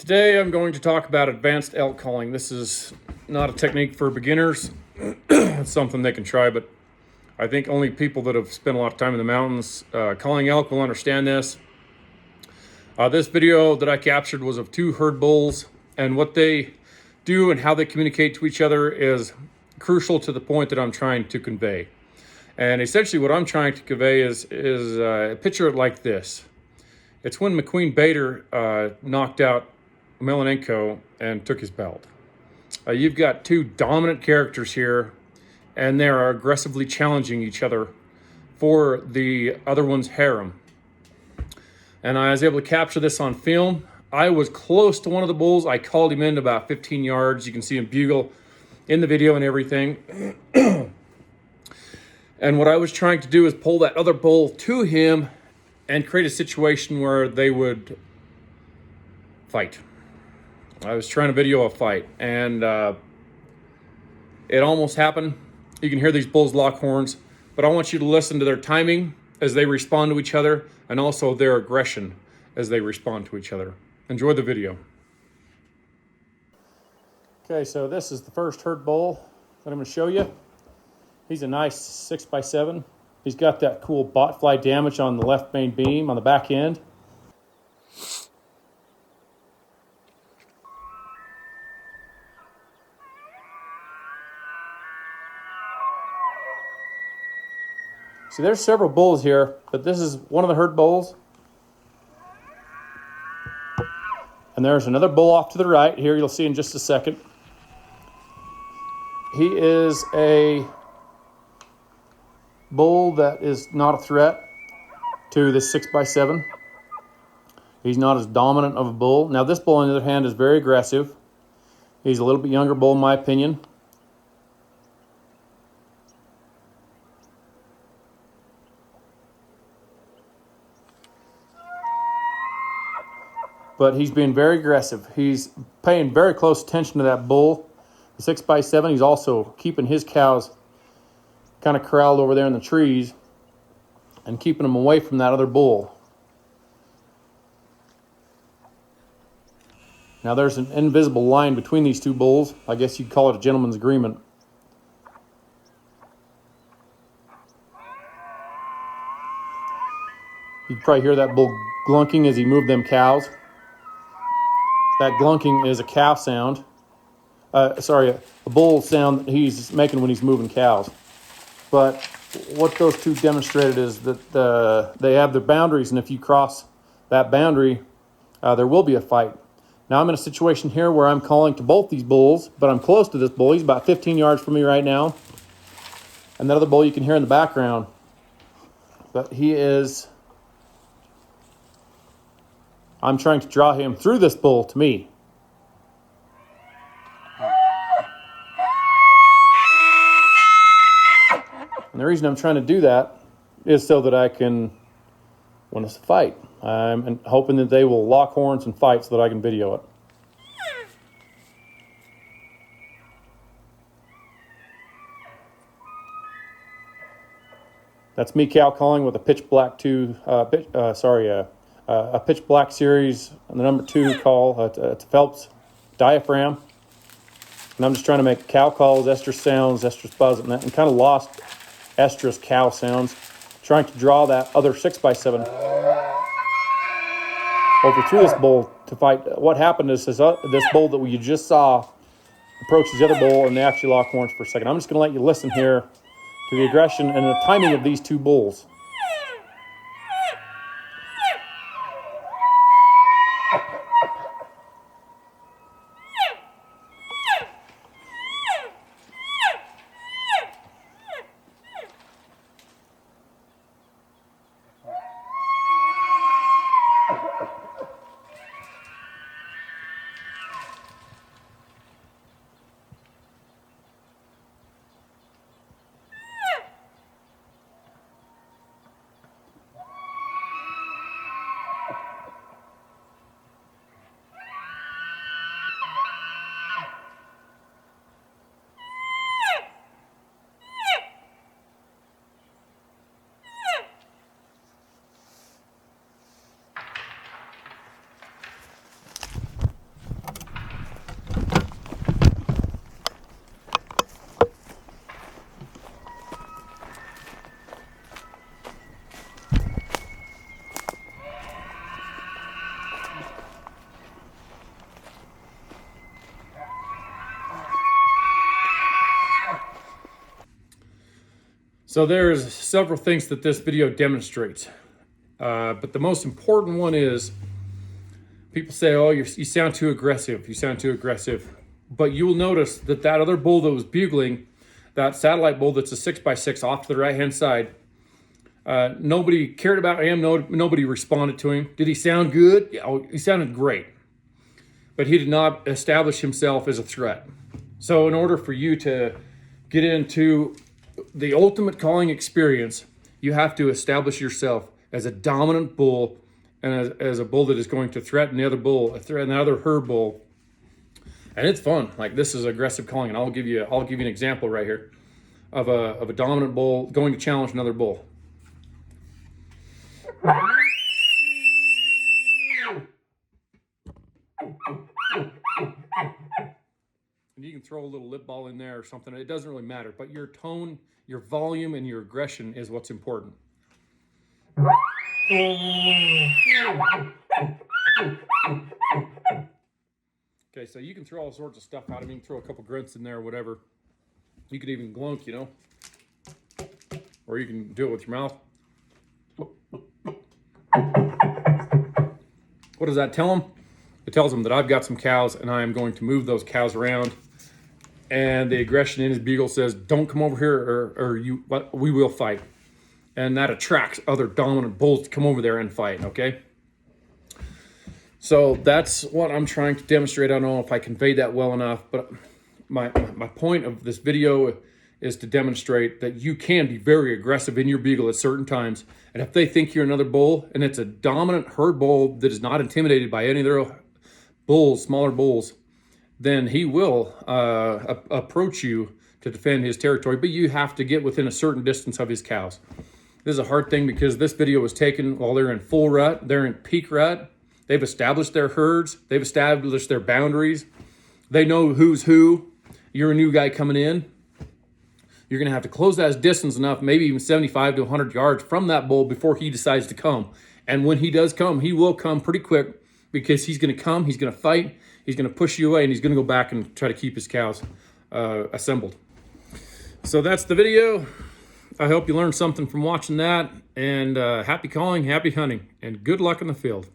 Today I'm going to talk about advanced elk calling. This is not a technique for beginners. It's something they can try, but I think only people that have spent a lot of time in the mountains calling elk will understand this. This video that I captured was of two herd bulls, and what they do and how they communicate to each other is crucial to the point that I'm trying to convey. And essentially what I'm trying to convey is picture it like this. It's when McQueen Bader knocked out Melanenko and took his belt. You've got two dominant characters here, and they are aggressively challenging each other for the other one's harem. And I was able to capture this on film. I was close to one of the bulls. I called him in to about 15 yards. You can see him bugle in the video and everything. And what I was trying to do is pull that other bull to him and create a situation where they would fight. I was trying to video a fight, and it almost happened. You can hear these bulls lock horns, but I want you to listen to their timing as they respond to each other, and also their aggression as they respond to each other. Enjoy the video. Okay, so this is the first herd bull that I'm going to show you. He's a nice 6x7. He's got that cool botfly damage on the left main beam on the back end. See, there's several bulls here, but this is one of the herd bulls. And there's another bull off to the right. Here, you'll see in just a second. He is a bull that is not a threat to this 6x7. He's not as dominant of a bull. Now, this bull, on the other hand, is very aggressive. He's a little bit younger bull, in my opinion. But he's being very aggressive. He's paying very close attention to that bull. The 6x7, he's also keeping his cows kind of corralled over there in the trees and keeping them away from that other bull. Now there's an invisible line between these two bulls. I guess you'd call it a gentleman's agreement. You'd probably hear that bull glunking as he moved them cows. That glunking is a calf sound. A bull sound that he's making when he's moving cows. But what those two demonstrated is that they have their boundaries, and if you cross that boundary, there will be a fight. Now I'm in a situation here where I'm calling to both these bulls, but I'm close to this bull. He's about 15 yards from me right now. And that other bull you can hear in the background. But I'm trying to draw him through this bull to me. And the reason I'm trying to do that is so that I can win us a fight. I'm hoping that they will lock horns and fight so that I can video it. That's me cow calling with a pitch black a pitch black series, and the number 2 call. It's a Phelps diaphragm. And I'm just trying to make cow calls, estrus sounds, estrus buzz, and kind of lost estrus cow sounds. Trying to draw that other 6x7 over through this bull to fight. What happened is this bull that you just saw approaches the other bull, and they actually lock horns for a second. I'm just going to let you listen here to the aggression and the timing of these two bulls. So there's several things that this video demonstrates. But the most important one is people say, oh, you sound too aggressive. You sound too aggressive. But you will notice that that other bull that was bugling, that satellite bull that's a 6x6 off to the right-hand side, nobody cared about him. Nobody responded to him. Did he sound good? Yeah, oh, he sounded great. But he did not establish himself as a threat. So in order for you to get into the ultimate calling experience, you have to establish yourself as a dominant bull and as a bull that is going to threaten the other bull, another herd bull. And it's fun. Like, this is aggressive calling, and I'll give you an example right here of a dominant bull going to challenge another bull. And you can throw a little lip ball in there or something. It doesn't really matter, but your tone, your volume, and your aggression is what's important. Okay, so you can throw all sorts of stuff out of it. You can throw a couple grunts in there or whatever. You could even glunk, you know, or you can do it with your mouth. What does that tell them? It tells them that I've got some cows and I am going to move those cows around. And the aggression in his bugle says, don't come over here or we will fight. And that attracts other dominant bulls to come over there and fight, okay? So that's what I'm trying to demonstrate. I don't know if I conveyed that well enough, but my point of this video is to demonstrate that you can be very aggressive in your bugle at certain times. And if they think you're another bull and it's a dominant herd bull that is not intimidated by any of their bulls, smaller bulls, then he will approach you to defend his territory, but you have to get within a certain distance of his cows. This is a hard thing because this video was taken while they're in full rut, they're in peak rut. They've established their herds, they've established their boundaries. They know who's who. You're a new guy coming in. You're gonna have to close that distance enough, maybe even 75 to 100 yards from that bull before he decides to come. And when he does come, he will come pretty quick because he's gonna come, he's gonna fight, he's gonna push you away, and he's gonna go back and try to keep his cows assembled. So that's the video. I hope you learned something from watching that, and happy calling, happy hunting, and good luck in the field.